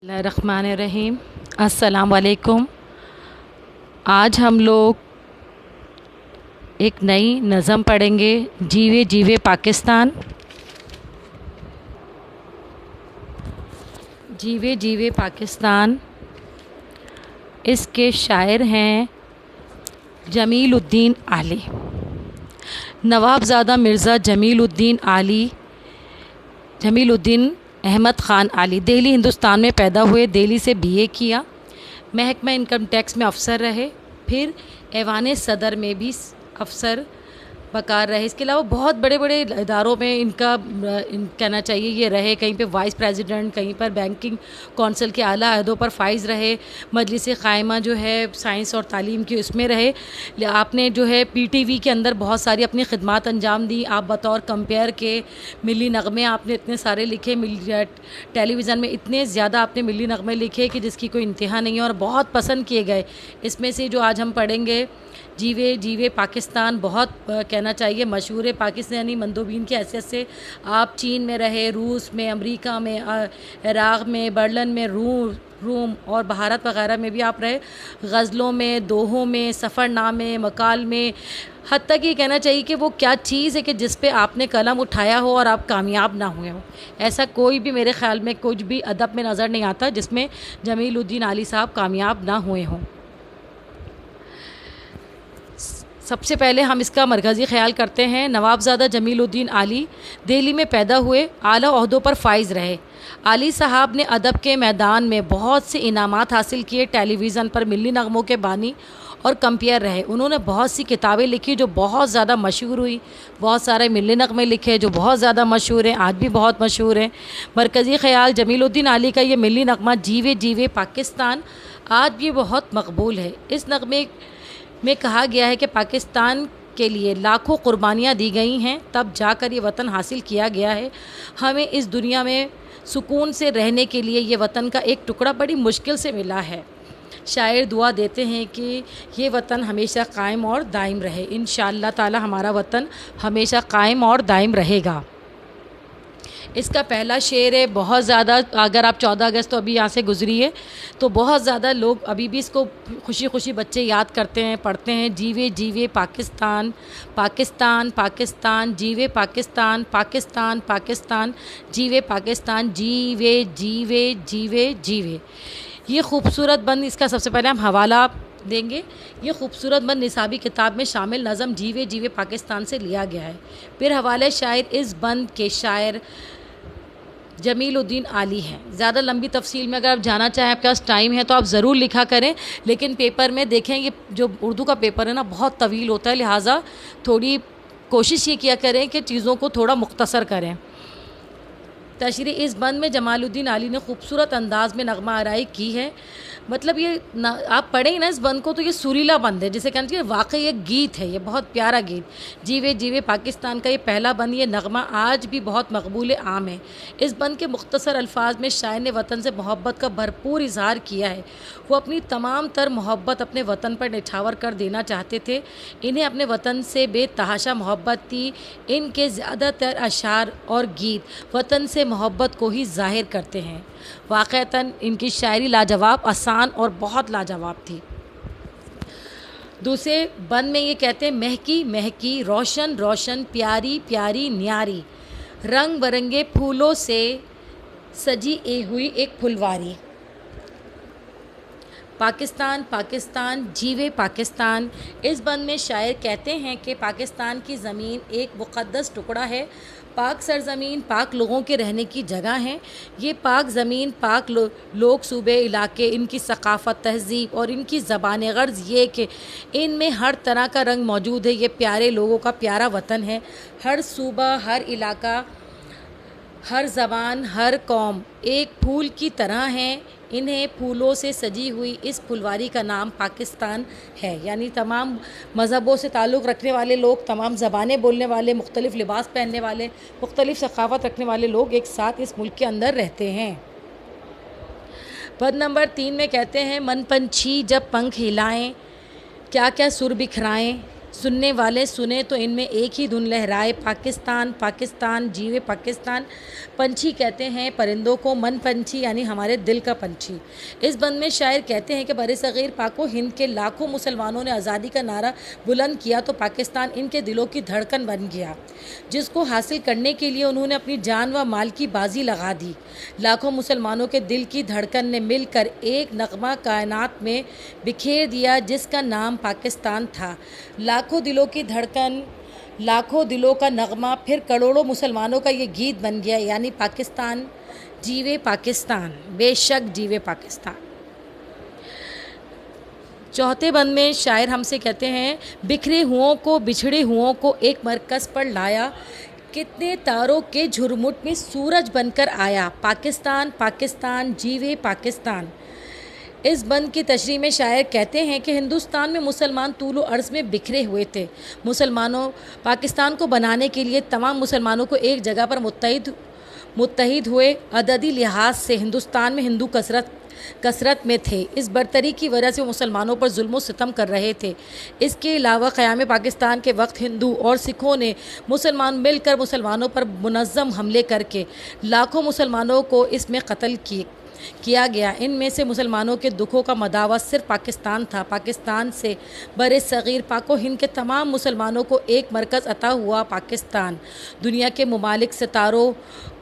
बिस्मिल्लाहिर्रहमानिर्रहीम। अस्सलाम वालेकुम। आज हम लोग एक नई नज़म पढ़ेंगे, जीवे जीवे पाकिस्तान। जीवे जीवे पाकिस्तान, इसके शायर हैं जमीलुद्दीन आली। नवाबज़ादा मिर्ज़ा जमीलुद्दीन अहमद ख़ान आली दिल्ली हिंदुस्तान में पैदा हुए। दिल्ली से बीए किया, महकमा इनकम टैक्स में अफ़सर रहे, फिर ऐवान सदर में भी अफ़सर बकार रहे। इसके अलावा बहुत बड़े बड़े इदारों में इनका कहना चाहिए ये रहे। कहीं पे वाइस प्रेसिडेंट, कहीं पर बैंकिंग कौंसिल के आला अहदों पर फ़ाइज़ रहे। मजलिस क़ाइमा जो है साइंस और तालीम की, उसमें रहे। आपने जो है पीटीवी के अंदर बहुत सारी अपनी खिदमात अंजाम दी। आप बतौर कंपेयर के मिली नग़मे आपने इतने सारे लिखे, टेलीविज़न में इतने ज़्यादा आपने मिली नग़मे लिखे कि जिसकी कोई इंतहा नहीं है और बहुत पसंद किए गए। इसमें से जो आज हम पढ़ेंगे, जीवे जीवे पाकिस्तान, बहुत कहना चाहिए मशहूर है। पाकिस्तानी मंदोबीन की हैसियत से आप चीन में रहे, रूस में, अमेरिका में, इराक़ में, बर्लिन में, रूम और भारत वगैरह में भी आप रहे। गज़लों में, दोहों में, सफ़रनामे, मकाल में, हत्ता कि कहना चाहिए कि वो क्या चीज़ है कि जिस पे आपने कलम उठाया हो और आप कामयाब ना हुए हो। ऐसा कोई भी मेरे ख़्याल में कुछ भी अदब में नज़र नहीं आता जिसमें जमीलुद्दीन आली साहब कामयाब ना हुए हों। सबसे पहले हम इसका मरकज़ी ख्याल करते हैं। नवाबज़ादा जमीलुद्दीन आली दिल्ली में पैदा हुए, आला ओहदों पर फ़ाइज़ रहे। आली साहब ने अदब के मैदान में बहुत से इनामात हासिल किए। टेलीविज़न पर मिली नग़मों के बानी और कंपेयर रहे। उन्होंने बहुत सी किताबें लिखी जो बहुत ज़्यादा मशहूर हुई। बहुत सारे मिली नग़मे लिखे जो बहुत ज़्यादा मशहूर हैं, आज भी बहुत मशहूर हैं। मरकज़ी ख़याल जमीलुद्दीन आली का ये मिली नग़मा जीवे जीवे पाकिस्तान आज भी बहुत मकबूल है। इस नग़मे में कहा गया है कि पाकिस्तान के लिए लाखों कुर्बानियाँ दी गई हैं, तब जाकर ये वतन हासिल किया गया है। हमें इस दुनिया में सुकून से रहने के लिए ये वतन का एक टुकड़ा बड़ी मुश्किल से मिला है। शायर दुआ देते हैं कि ये वतन हमेशा कायम और दायम रहे। इंशाअल्लाह ताला हमारा वतन हमेशा कायम और दायम रहेगा। इसका पहला शेर है, बहुत ज़्यादा, अगर आप 14 अगस्त तो अभी यहाँ से गुजरी है तो बहुत ज़्यादा लोग अभी भी इसको खुशी खुशी बच्चे याद करते हैं, पढ़ते हैं। जीवे जीवे पाकिस्तान, पाकिस्तान पाकिस्तान, जीवे पाकिस्तान, पाकिस्तान पाकिस्तान, जीवे पाकिस्तान, जीवे जीवे जीवे जीवे। ये खूबसूरत बंद, इसका सबसे पहले हम हवाला देंगे। ये खूबसूरत बंद निसाबी किताब में शामिल नज़म जीवे जीवे पाकिस्तान से लिया गया है। फिर हवाले शायर, इस बंद के शायर जमीलुद्दीन आली हैं। ज़्यादा लंबी तफसील में अगर आप जाना चाहें, आपके पास टाइम है तो आप ज़रूर लिखा करें, लेकिन पेपर में देखें, ये जो उर्दू का पेपर है ना बहुत तवील होता है, लिहाजा थोड़ी कोशिश ये किया करें कि चीज़ों को थोड़ा मुख्तसर करें। तशरीह, इस बंद में जमालुद्दीन आली ने खूबसूरत अंदाज में नगमा आराई की है। मतलब ये आप पढ़ें ना इस बंद को तो ये सुरीला बंद है, जिसे कहना चाहिए वाकई एक गीत है, ये बहुत प्यारा गीत। जीवे जीवे पाकिस्तान का ये पहला बंद, ये नगमा आज भी बहुत मकबूल आम है। इस बंद के मुख्तसर अल्फाज में शायर ने वतन से मोहब्बत का भरपूर इजहार किया है। वो अपनी तमाम तर मोहब्बत अपने वतन पर निछावर कर देना चाहते थे। इन्हें अपने वतन से बेतहाशा मोहब्बत थी। इनके ज़्यादातर अशार और गीत वतन से मोहब्बत को ही ज़ाहिर करते हैं। वाक़अतन इनकी शायरी लाजवाब, आसान और बहुत लाजवाब थी। दूसरे बंद में ये कहते हैं, महकी महकी, रोशन रोशन, प्यारी प्यारी न्यारी, रंग बरंगे फूलों से सजी हुई एक फुलवारी। पाकिस्तान पाकिस्तान, जीवे पाकिस्तान। इस बंद में शायर कहते हैं कि पाकिस्तान की ज़मीन एक मुक़द्दस टुकड़ा है। पाक सरज़मीन पाक लोगों के रहने की जगह है। ये पाक ज़मीन, पाक लोग, सूबे, इलाके, इनकी सकाफ़त, तहज़ीब और इनकी ज़बान, गर्ज़ ये कि इनमें हर तरह का रंग मौजूद है। ये प्यारे लोगों का प्यारा वतन है। हर सूबा, हर इलाका, हर ज़बान, हर कौम एक फूल की तरह है। इन्हें फूलों से सजी हुई इस फुलवारी का नाम पाकिस्तान है। यानी तमाम मज़हबों से ताल्लुक़ रखने वाले लोग, तमाम ज़बानें बोलने वाले, मुख्तलिफ़ लिबास पहनने वाले, मुख्तलिफ़ सकाफ़त रखने वाले लोग एक साथ इस मुल्क के अंदर रहते हैं। पद नंबर 3 में कहते हैं, मन पंछी जब पंख हिलाएं, क्या क्या सुर बिखराएं, सुनने वाले सुने तो इनमें एक ही धुन लहराए, पाकिस्तान पाकिस्तान जीवे पाकिस्तान। पंछी कहते हैं परिंदों को, मन पंछी यानी हमारे दिल का पंछी। इस बंद में शायर कहते हैं कि बरसगीर पाको हिंद के लाखों मुसलमानों ने आज़ादी का नारा बुलंद किया तो पाकिस्तान इनके दिलों की धड़कन बन गया, जिसको हासिल करने के लिए उन्होंने अपनी जान व माल की बाजी लगा दी। लाखों मुसलमानों के दिल की धड़कन ने मिलकर एक नगमा कायनात में बिखेर दिया, जिसका नाम पाकिस्तान था। लाखों दिलों की धड़कन, लाखों दिलों का नगमा, फिर करोड़ों मुसलमानों का ये गीत बन गया, यानी पाकिस्तान जीवे पाकिस्तान, बेशक जीवे पाकिस्तान। चौथे बंद में शायर हमसे कहते हैं, बिखरे हुओं को बिछड़े हुओं को एक मरकज़ पर लाया, कितने तारों के झुरमुट में सूरज बनकर आया, पाकिस्तान पाकिस्तान जीवे पाकिस्तान। इस बंद की तशरीह में शायर कहते हैं कि हिंदुस्तान में मुसलमान तूलो अर्ज़ में बिखरे हुए थे। मुसलमानों पाकिस्तान को बनाने के लिए तमाम मुसलमानों को एक जगह पर मुत्तहिद हुए। अददी लिहाज से हिंदुस्तान में हिंदू कसरत में थे। इस बर्तरी की वजह से वो मुसलमानों पर जुल्म सितम कर रहे थे। इसके अलावा क़याम पाकिस्तान के वक्त हिंदू और सिखों ने मुसलमान मिलकर मुसलमानों पर मुनज़्ज़म हमले करके लाखों मुसलमानों को इसमें कत्ल किया गया। इनमें से मुसलमानों के दुखों का मदावा सिर्फ पाकिस्तान था। पाकिस्तान से बरसगीर पाको हिंद के तमाम मुसलमानों को एक मरकज़ अता हुआ पाकिस्तान दुनिया के ममालिक सितारों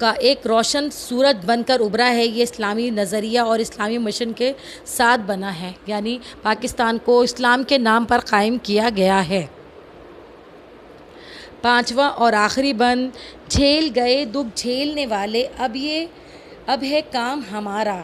का एक रोशन सूरज बनकर उभरा है। ये इस्लामी नज़रिया और इस्लामी मिशन के साथ बना है, यानी पाकिस्तान को इस्लाम के नाम पर कायम किया गया है। पांचवा और आखिरी बंद, झेल गए दुख झेलने वाले, अब है काम हमारा,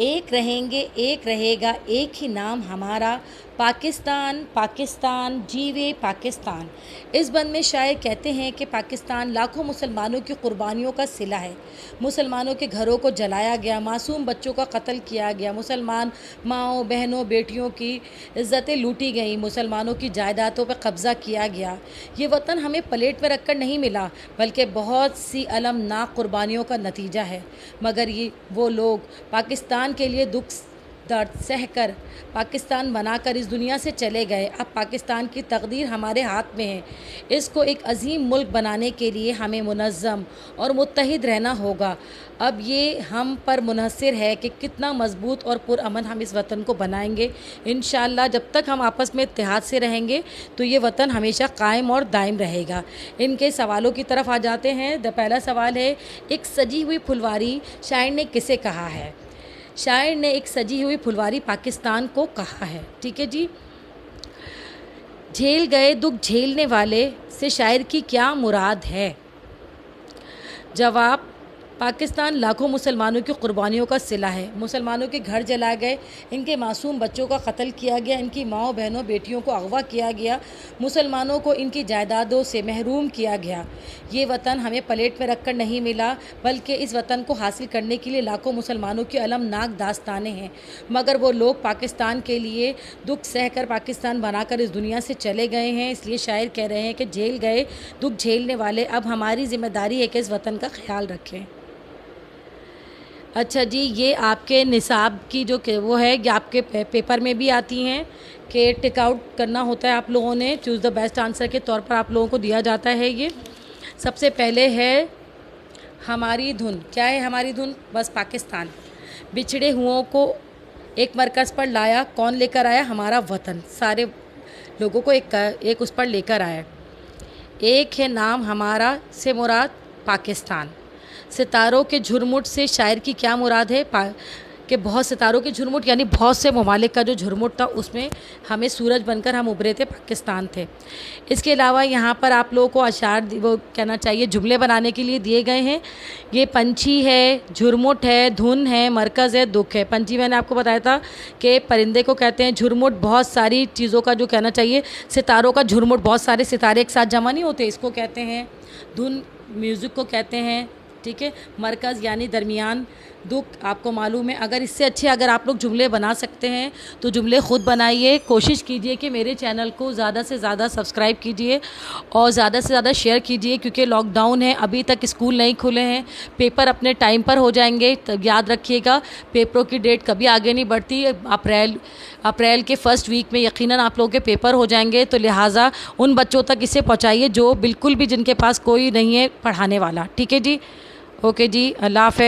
एक रहेंगे एक रहेगा एक ही नाम हमारा, पाकिस्तान पाकिस्तान जीवे पाकिस्तान। इस बंद में शायर कहते हैं कि पाकिस्तान लाखों मुसलमानों की कुर्बानियों का सिला है। मुसलमानों के घरों को जलाया गया, मासूम बच्चों का कत्ल किया गया, मुसलमान माँओं बहनों बेटियों की इज़्ज़तें लूटी गईं, मुसलमानों की जायदादों पर कब्ज़ा किया गया। ये वतन हमें प्लेट में रखकर नहीं मिला, बल्कि बहुत सी अलमनाक कुर्बानियों का नतीजा है। मगर ये वो लोग पाकिस्तान के लिए दुख दर्द सहकर पाकिस्तान बनाकर इस दुनिया से चले गए। अब पाकिस्तान की तकदीर हमारे हाथ में है। इसको एक अजीम मुल्क बनाने के लिए हमें मुनज़्ज़म और मुत्तहिद रहना होगा। अब ये हम पर मुनहसर है कि कितना मजबूत और पुरअमन हम इस वतन को बनाएंगे। इंशाअल्लाह जब तक हम आपस में इत्तेहाद से रहेंगे तो ये वतन हमेशा कायम और दायम रहेगा। इनके सवालों की तरफ आ जाते हैं। पहला सवाल है, एक सजी हुई फुलवारी शायर ने किसे कहा है? शायर ने एक सजी हुई फुलवारी पाकिस्तान को कहा है। ठीक है जी। झेल गए दुख झेलने वाले से शायर की क्या मुराद है? जवाब, पाकिस्तान लाखों मुसलमानों की कुर्बानियों का सिला है। मुसलमानों के घर जलाए गए, इनके मासूम बच्चों का कत्ल किया गया, इनकी माँओं बहनों बेटियों को अगवा किया गया, मुसलमानों को इनकी जायदादों से महरूम किया गया। ये वतन हमें प्लेट में रखकर नहीं मिला, बल्कि इस वतन को हासिल करने के लिए लाखों मुसलमानों की अलमनाक दास्तानें हैं। मगर वो लोग पाकिस्तान के लिए दुख सहकर पाकिस्तान बनाकर इस दुनिया से चले गए हैं। इसलिए शायर कह रहे हैं कि झेल गए दुख झेलने वाले, अब हमारी ज़िम्मेदारी है कि इस वतन का ख्याल रखें। अच्छा जी, ये आपके निसाब की जो वो है, ये आपके पेपर में भी आती हैं कि टिक आउट करना होता है। आप लोगों ने चूज़ द बेस्ट आंसर के तौर पर आप लोगों को दिया जाता है। ये सबसे पहले है हमारी धुन। क्या है हमारी धुन? बस पाकिस्तान। बिछड़े हुओं को एक मरकज़ पर लाया, कौन लेकर आया? हमारा वतन सारे लोगों को एक उस पर लेकर आया। एक है नाम हमारा से मुराद पाकिस्तान। सितारों के झुरमुट से शायर की क्या मुराद है? कि बहुत सितारों के झुरमुट यानी बहुत से ममालिक का जो झुरमुट था उसमें हमें सूरज बनकर हम उभरे थे, पाकिस्तान थे। इसके अलावा यहाँ पर आप लोगों को अशार वो कहना चाहिए जुमले बनाने के लिए दिए गए हैं। ये पंछी है, झुरमुट है, धुन है, मरकज़ है, दुख है। पंछी मैंने आपको बताया था कि परिंदे को कहते हैं। झुरमुट बहुत सारी चीज़ों का जो कहना चाहिए, सितारों का झुरमुट, बहुत सारे सितारे एक साथ जमा नहीं होते, इसको कहते हैं। धुन म्यूज़िक को कहते हैं। ठीक है। मरकज़ यानी दरमियान, दुख आपको मालूम है। अगर इससे अच्छे अगर आप लोग जुमले बना सकते हैं तो जुमले ख़ुद बनाइए। कोशिश कीजिए कि मेरे चैनल को ज़्यादा से ज़्यादा सब्सक्राइब कीजिए और ज़्यादा से ज़्यादा शेयर कीजिए, क्योंकि लॉकडाउन है, अभी तक स्कूल नहीं खुले हैं। पेपर अपने टाइम पर हो जाएंगे, तब याद रखिएगा पेपरों की डेट कभी आगे नहीं बढ़ती। अप्रैल के फर्स्ट वीक में यकीनन आप लोगों के पेपर हो जाएंगे। तो लिहाजा उन बच्चों तक इसे पहुंचाइए जो बिल्कुल भी जिनके पास कोई नहीं है पढ़ाने वाला। ठीक है जी, ओके जी, अल्लाह हाफ़िज़।